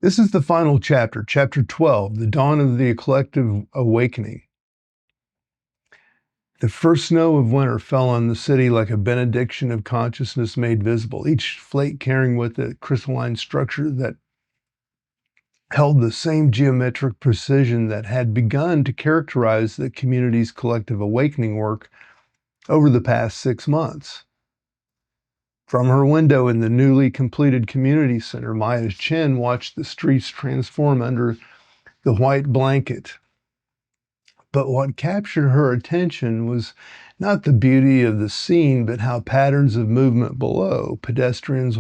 This is the final chapter, chapter 12, the dawn of the collective awakening. The first snow of winter fell on the city like a benediction of consciousness made visible, each flake carrying with it crystalline structure that held the same geometric precision that had begun to characterize the community's collective awakening work over the past 6 months. From her window in the newly completed community center, Maya's chin watched the streets transform under the white blanket. But what captured her attention was not the beauty of the scene, but how patterns of movement below, pedestrians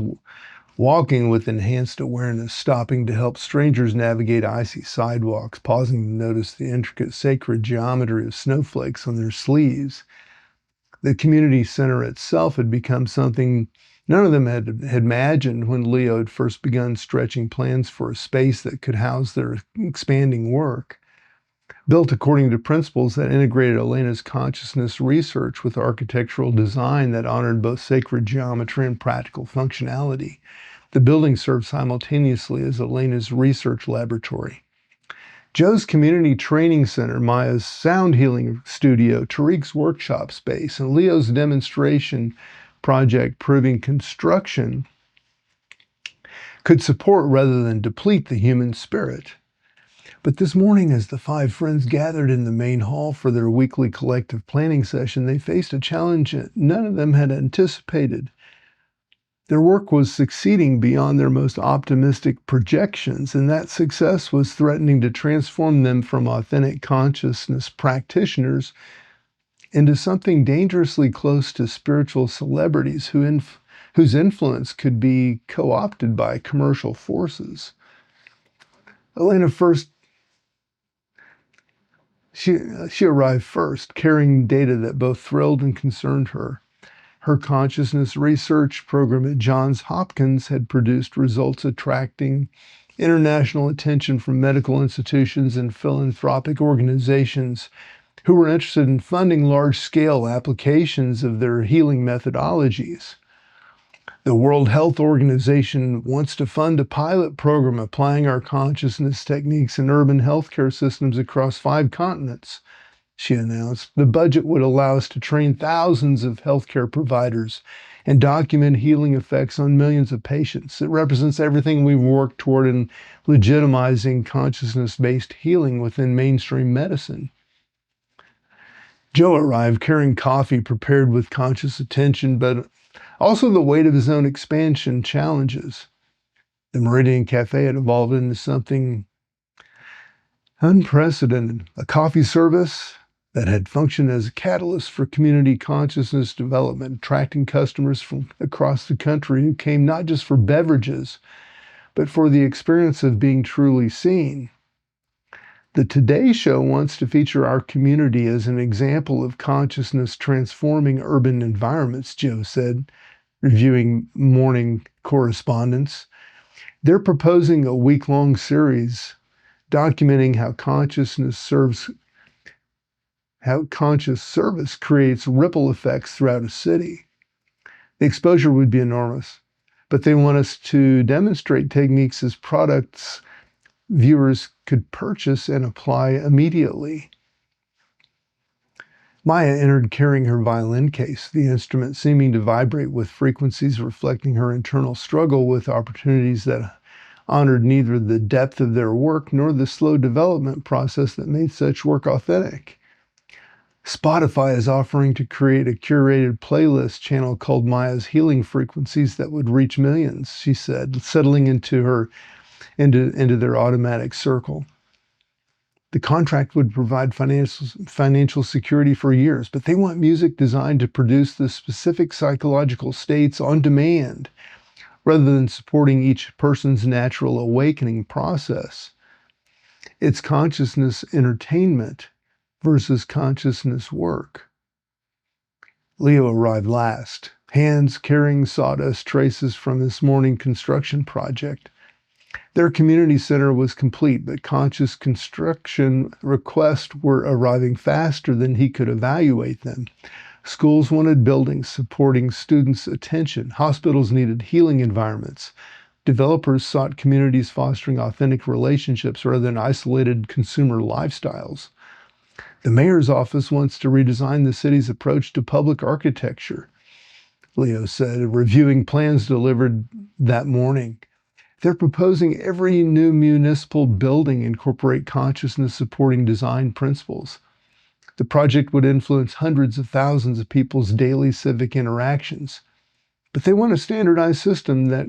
walking with enhanced awareness, stopping to help strangers navigate icy sidewalks, pausing to notice the intricate sacred geometry of snowflakes on their sleeves. The community center itself had become something none of them had imagined when Leo had first begun stretching plans for a space that could house their expanding work. Built according to principles that integrated Elena's consciousness research with architectural design that honored both sacred geometry and practical functionality. The building served simultaneously as Elena's research laboratory. Joe's community training center, Maya's sound healing studio, Tariq's workshop space, and Leo's demonstration project proving construction could support rather than deplete the human spirit. But this morning, as the five friends gathered in the main hall for their weekly collective planning session, they faced a challenge none of them had anticipated. Their work was succeeding beyond their most optimistic projections, and that success was threatening to transform them from authentic consciousness practitioners into something dangerously close to spiritual celebrities whose influence could be co-opted by commercial forces. Elena She arrived first, carrying data that both thrilled and concerned her. Her consciousness research program at Johns Hopkins had produced results attracting international attention from medical institutions and philanthropic organizations who were interested in funding large-scale applications of their healing methodologies. The World Health Organization wants to fund a pilot program applying our consciousness techniques in urban healthcare systems across 5 continents, she announced. The budget would allow us to train thousands of healthcare providers and document healing effects on millions of patients. It represents everything we've worked toward in legitimizing consciousness-based healing within mainstream medicine. Joe arrived carrying coffee prepared with conscious attention, but also the weight of his own expansion challenges. The Meridian Cafe had evolved into something unprecedented, a coffee service that had functioned as a catalyst for community consciousness development, attracting customers from across the country who came not just for beverages, but for the experience of being truly seen. The Today Show wants to feature our community as an example of consciousness transforming urban environments, Joe said, reviewing morning correspondence. They're proposing a week-long series documenting how conscious service creates ripple effects throughout a city. The exposure would be enormous, but they want us to demonstrate techniques as products viewers could purchase and apply immediately. Maya entered carrying her violin case, the instrument seeming to vibrate with frequencies reflecting her internal struggle with opportunities that honored neither the depth of their work nor the slow development process that made such work authentic. Spotify is offering to create a curated playlist channel called Maya's Healing Frequencies that would reach millions, she said, settling into their automatic circle. The contract would provide financial security for years, but they want music designed to produce the specific psychological states on demand, rather than supporting each person's natural awakening process. It's consciousness entertainment versus consciousness work. Leo arrived last, hands carrying sawdust traces from his morning construction project. Their community center was complete, but conscious construction requests were arriving faster than he could evaluate them. Schools wanted buildings supporting students' attention. Hospitals needed healing environments. Developers sought communities fostering authentic relationships rather than isolated consumer lifestyles. The mayor's office wants to redesign the city's approach to public architecture, Leo said, reviewing plans delivered that morning. They're proposing every new municipal building incorporate consciousness-supporting design principles. The project would influence hundreds of thousands of people's daily civic interactions. But they want a standardized system that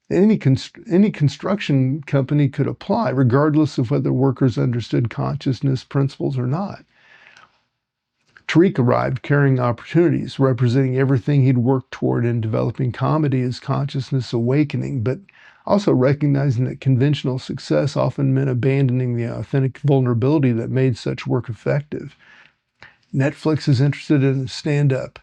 any construction company could apply, regardless of whether workers understood consciousness principles or not. Tariq arrived carrying opportunities, representing everything he'd worked toward in developing comedy as consciousness awakening, but also recognizing that conventional success often meant abandoning the authentic vulnerability that made such work effective. Netflix is interested in a stand-up,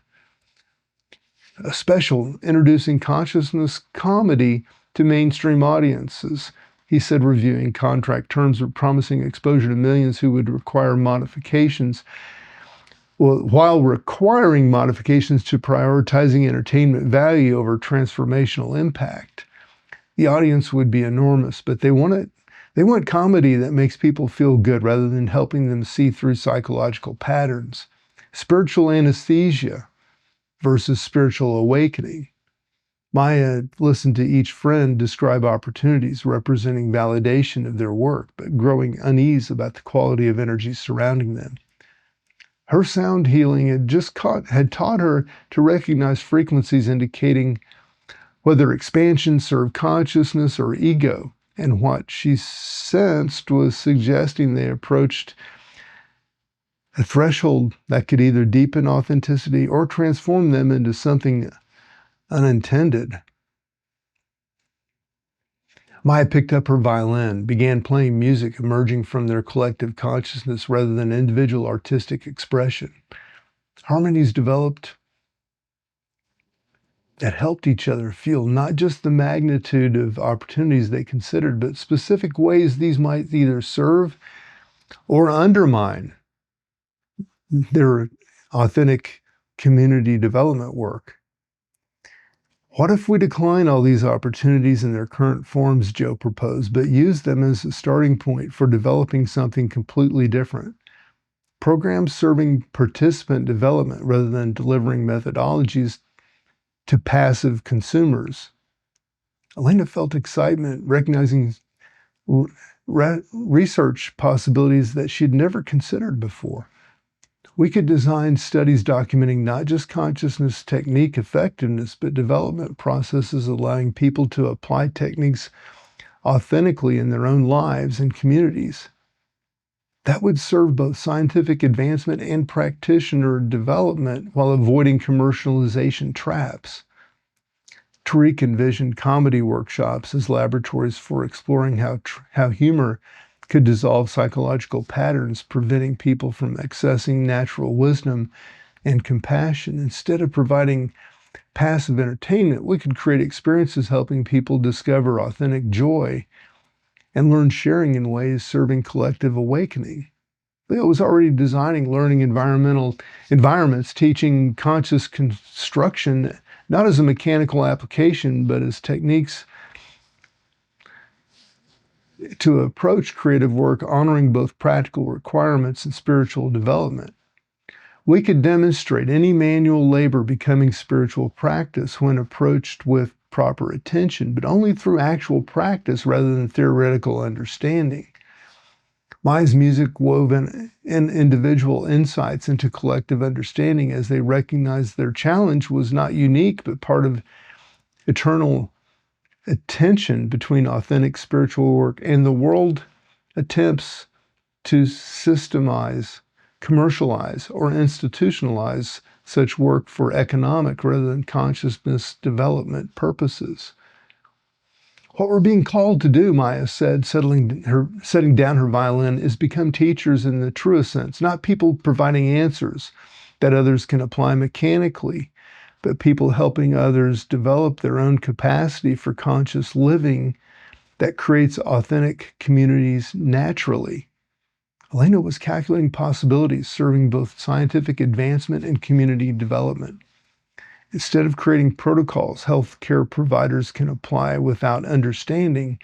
a special introducing consciousness comedy to mainstream audiences, he said, reviewing contract terms or promising exposure to millions who would require modifications. Well, while requiring modifications to prioritizing entertainment value over transformational impact. The audience would be enormous, but they want comedy that makes people feel good rather than helping them see through psychological patterns. Spiritual anesthesia versus spiritual awakening. Maya listened to each friend describe opportunities representing validation of their work, but growing unease about the quality of energy surrounding them. Her sound healing had taught her to recognize frequencies indicating whether expansion served consciousness or ego, and what she sensed was suggesting they approached a threshold that could either deepen authenticity or transform them into something unintended. Maya picked up her violin, began playing music emerging from their collective consciousness rather than individual artistic expression. Harmonies developed that helped each other feel not just the magnitude of opportunities they considered, but specific ways these might either serve or undermine their authentic community development work. What if we decline all these opportunities in their current forms, Joe proposed, but use them as a starting point for developing something completely different? Programs serving participant development rather than delivering methodologies to passive consumers. Elena felt excitement, recognizing research possibilities that she'd never considered before. We could design studies documenting not just consciousness technique effectiveness, but development processes allowing people to apply techniques authentically in their own lives and communities. That would serve both scientific advancement and practitioner development while avoiding commercialization traps. Tariq envisioned comedy workshops as laboratories for exploring how humor could dissolve psychological patterns, preventing people from accessing natural wisdom and compassion. Instead of providing passive entertainment, we could create experiences helping people discover authentic joy and learn sharing in ways serving collective awakening. Leo was already designing learning environments, teaching conscious construction not as a mechanical application, but as techniques to approach creative work honoring both practical requirements and spiritual development. We could demonstrate any manual labor becoming spiritual practice when approached with proper attention, but only through actual practice rather than theoretical understanding. Maya's music wove in individual insights into collective understanding as they recognized their challenge was not unique, but part of eternal a tension between authentic spiritual work and the world attempts to systemize, commercialize, or institutionalize such work for economic rather than consciousness development purposes. What we're being called to do, Maya said, setting down her violin, is become teachers in the truest sense, not people providing answers that others can apply mechanically, but people helping others develop their own capacity for conscious living that creates authentic communities naturally. Elena was calculating possibilities, serving both scientific advancement and community development. Instead of creating protocols healthcare providers can apply without understanding,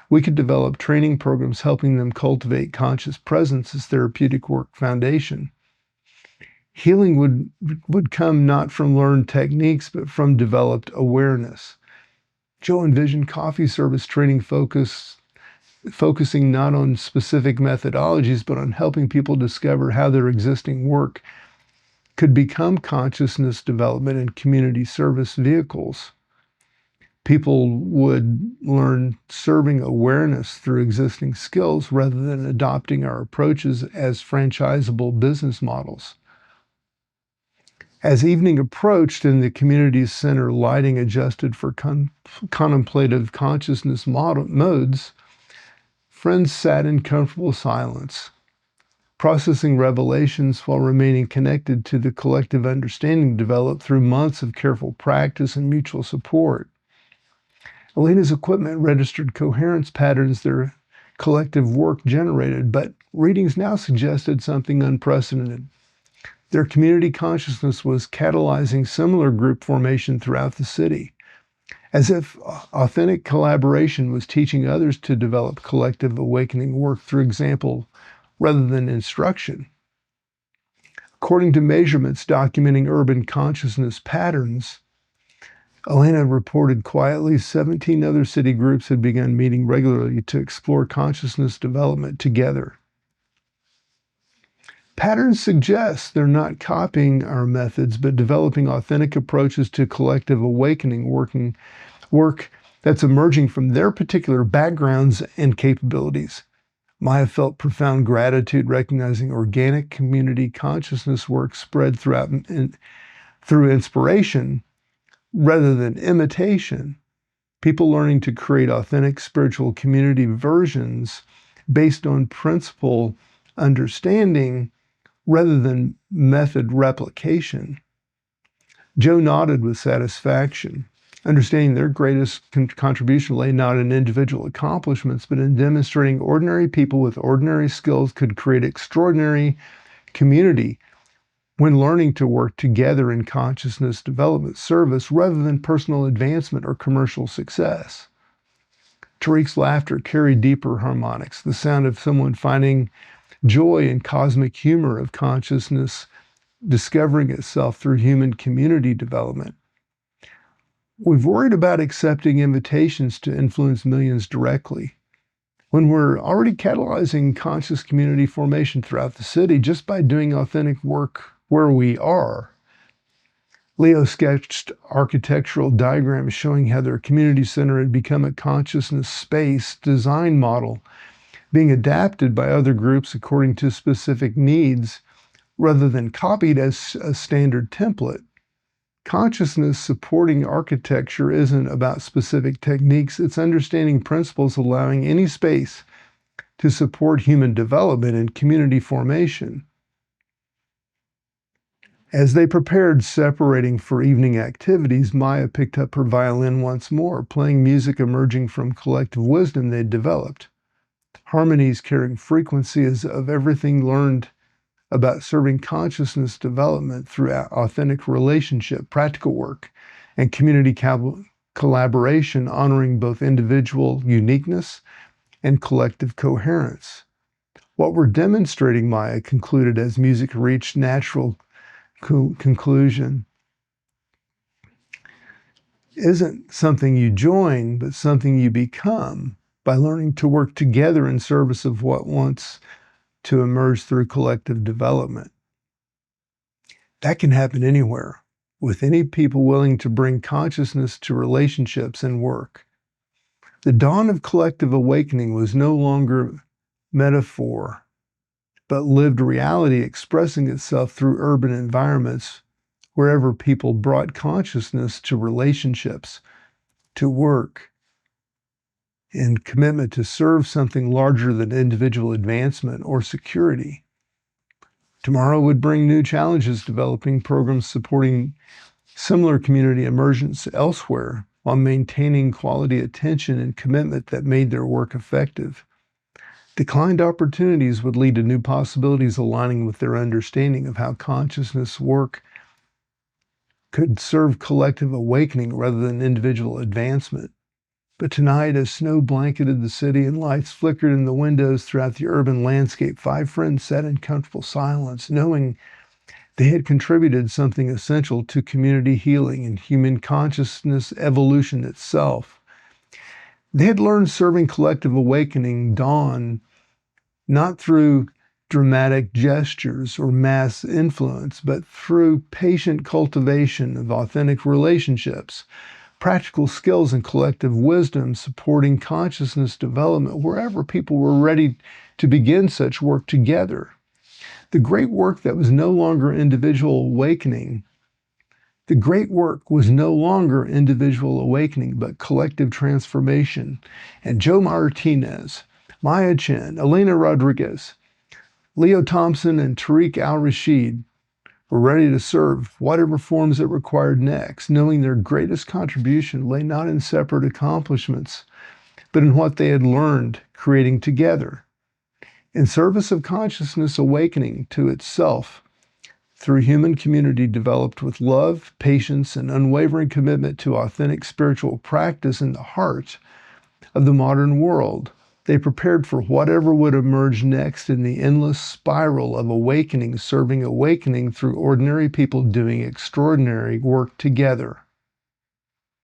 we could develop training programs helping them cultivate conscious presence as therapeutic work foundation. Healing would come not from learned techniques, but from developed awareness. Joe envisioned coffee service training focusing not on specific methodologies, but on helping people discover how their existing work could become consciousness development and community service vehicles. People would learn serving awareness through existing skills rather than adopting our approaches as franchisable business models. As evening approached and the community center lighting adjusted for contemplative consciousness modes, friends sat in comfortable silence, processing revelations while remaining connected to the collective understanding developed through months of careful practice and mutual support. Elena's equipment registered coherence patterns their collective work generated, but readings now suggested something unprecedented. Their community consciousness was catalyzing similar group formation throughout the city, as if authentic collaboration was teaching others to develop collective awakening work through example rather than instruction. According to measurements documenting urban consciousness patterns, Elena reported quietly 17 other city groups had begun meeting regularly to explore consciousness development together. Patterns suggest they're not copying our methods, but developing authentic approaches to collective awakening work that's emerging from their particular backgrounds and capabilities. Maya felt profound gratitude recognizing organic community consciousness work spread through inspiration rather than imitation. People learning to create authentic spiritual community versions based on principle understanding rather than method replication. Joe nodded with satisfaction, understanding their greatest contribution lay not in individual accomplishments, but in demonstrating ordinary people with ordinary skills could create extraordinary community when learning to work together in consciousness development service rather than personal advancement or commercial success. Tariq's laughter carried deeper harmonics, the sound of someone finding joy in cosmic humor of consciousness discovering itself through human community development. We've worried about accepting invitations to influence millions directly, when we're already catalyzing conscious community formation throughout the city just by doing authentic work where we are. Leo sketched architectural diagrams showing how their community center had become a consciousness space design model, being adapted by other groups according to specific needs rather than copied as a standard template. Consciousness supporting architecture isn't about specific techniques, it's understanding principles allowing any space to support human development and community formation. As they prepared separating for evening activities, Maya picked up her violin once more, playing music emerging from collective wisdom they'd developed. Harmonies carrying frequencies of everything learned about serving consciousness development through authentic relationship, practical work, and community collaboration, honoring both individual uniqueness and collective coherence. What we're demonstrating, Maya concluded as music reached natural conclusion, isn't something you join, but something you become by learning to work together in service of what wants to emerge through collective development. That can happen anywhere, with any people willing to bring consciousness to relationships and work. The dawn of collective awakening was no longer metaphor, but lived reality expressing itself through urban environments wherever people brought consciousness to relationships, to work, and commitment to serve something larger than individual advancement or security. Tomorrow would bring new challenges, developing programs supporting similar community emergence elsewhere while maintaining quality attention and commitment that made their work effective. Declined opportunities would lead to new possibilities aligning with their understanding of how consciousness work could serve collective awakening rather than individual advancement. But tonight, as snow blanketed the city and lights flickered in the windows throughout the urban landscape, 5 friends sat in comfortable silence, knowing they had contributed something essential to community healing and human consciousness evolution itself. They had learned serving collective awakening dawn not through dramatic gestures or mass influence, but through patient cultivation of authentic relationships, practical skills, and collective wisdom, supporting consciousness development wherever people were ready to begin such work together. The great work that was no longer individual awakening. The great work was no longer individual awakening, but collective transformation. And Joe Martinez, Maya Chen, Elena Rodriguez, Leo Thompson, and Tariq Al-Rashid were ready to serve whatever forms it required next, knowing their greatest contribution lay not in separate accomplishments, but in what they had learned creating together, in service of consciousness awakening to itself through human community developed with love, patience, and unwavering commitment to authentic spiritual practice in the heart of the modern world. They prepared for whatever would emerge next in the endless spiral of awakening, serving awakening through ordinary people doing extraordinary work together.